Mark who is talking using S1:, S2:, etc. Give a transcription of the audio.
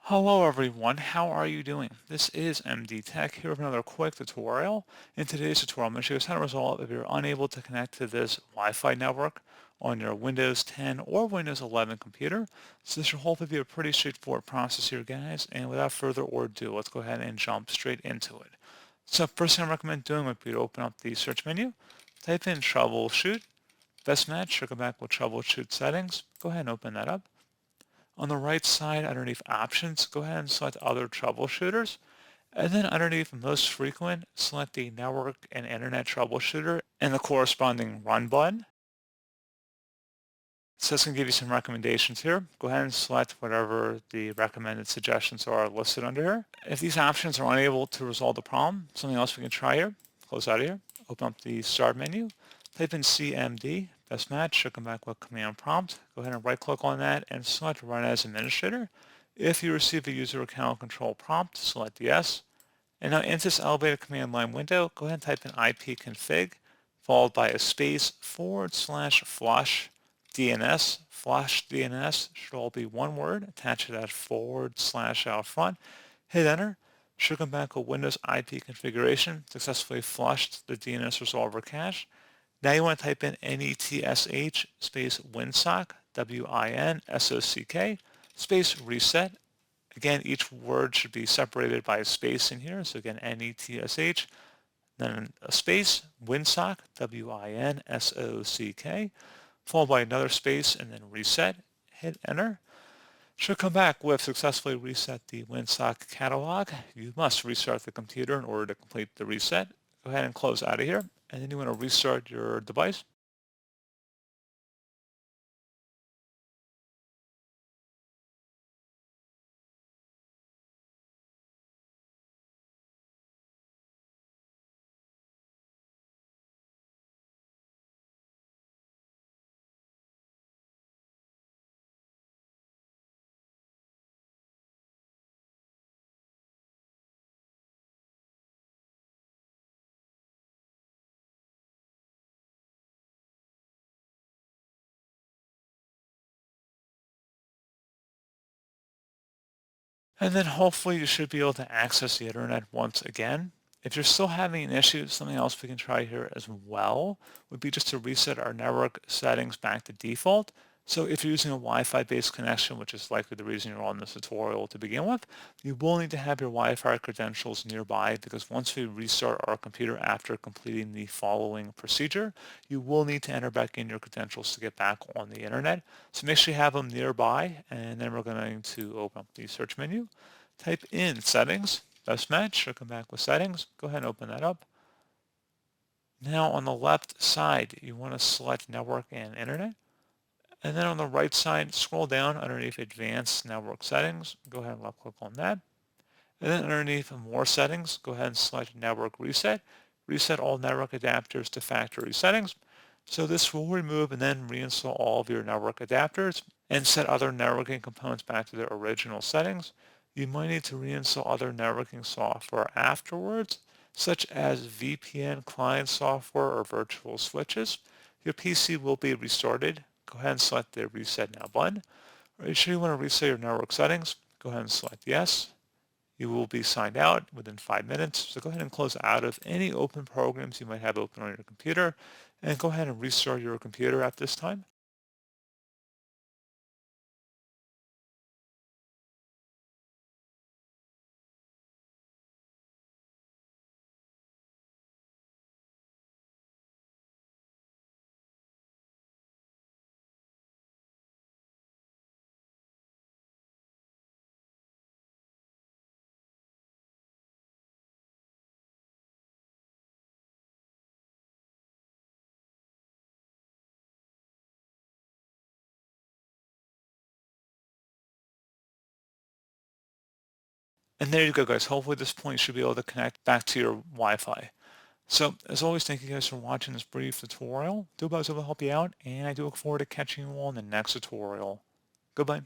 S1: Hello everyone, how are you doing? This is MD Tech here with another quick tutorial. In today's tutorial, I'm going to show you how to resolve if you're unable to connect to this Wi-Fi network on your Windows 10 or Windows 11 computer. So this should hopefully be a pretty straightforward process here, guys. And without further ado, let's go ahead and jump straight into it. So first thing I recommend doing would be to open up the search menu, type in troubleshoot, best match, should go back with troubleshoot settings. Go ahead and open that up. On the right side, underneath Options, go ahead and select Other Troubleshooters. And then underneath Most Frequent, select the Network and Internet Troubleshooter and the corresponding Run button. So it's going to give you some recommendations here. Go ahead and select whatever the recommended suggestions are listed under here. If these options are unable to resolve the problem, something else we can try here. Close out of here. Open up the Start menu. Type in CMD, best match, should come back with command prompt. Go ahead and right click on that and select Run as Administrator. If you receive a user account control prompt, select Yes. And now into this elevated command line window, go ahead and type in ipconfig, followed by a space /flush DNS. Flush DNS should all be one word, attach to that / out front. Hit enter. Should come back with Windows IP configuration, successfully flushed the DNS resolver cache. Now you want to type in netsh space winsock, WINSOCK, space reset. Again, each word should be separated by a space in here. So again, netsh, then a space, winsock, WINSOCK, followed by another space and then reset. Hit enter. Should come back with successfully reset the winsock catalog. You must restart the computer in order to complete the reset. Go ahead and close out of here. And then you want to restart your device. And then hopefully you should be able to access the internet once again. If you're still having an issue, something else we can try here as well would be just to reset our network settings back to default. So if you're using a Wi-Fi based connection, which is likely the reason you're on this tutorial to begin with, you will need to have your Wi-Fi credentials nearby because once we restart our computer after completing the following procedure, you will need to enter back in your credentials to get back on the internet. So make sure you have them nearby, and then we're going to open up the search menu, type in settings, best match, should come back with settings. Go ahead and open that up. Now on the left side, you want to select network and internet. And then on the right side, scroll down underneath advanced network settings. Go ahead and left click on that. And then underneath more settings, go ahead and select network reset. Reset all network adapters to factory settings. So this will remove and then reinstall all of your network adapters and set other networking components back to their original settings. You might need to reinstall other networking software afterwards, such as VPN client software or virtual switches. Your PC will be restarted. Go ahead and select the Reset Now button. Are you sure you want to reset your network settings? Go ahead and select Yes. You will be signed out within 5 minutes. So go ahead and close out of any open programs you might have open on your computer and go ahead and restart your computer at this time. And there you go, guys. Hopefully at this point you should be able to connect back to your Wi-Fi. So as always, thank you guys for watching this brief tutorial. Do hope I was able to help you out, and I do look forward to catching you all in the next tutorial. Goodbye.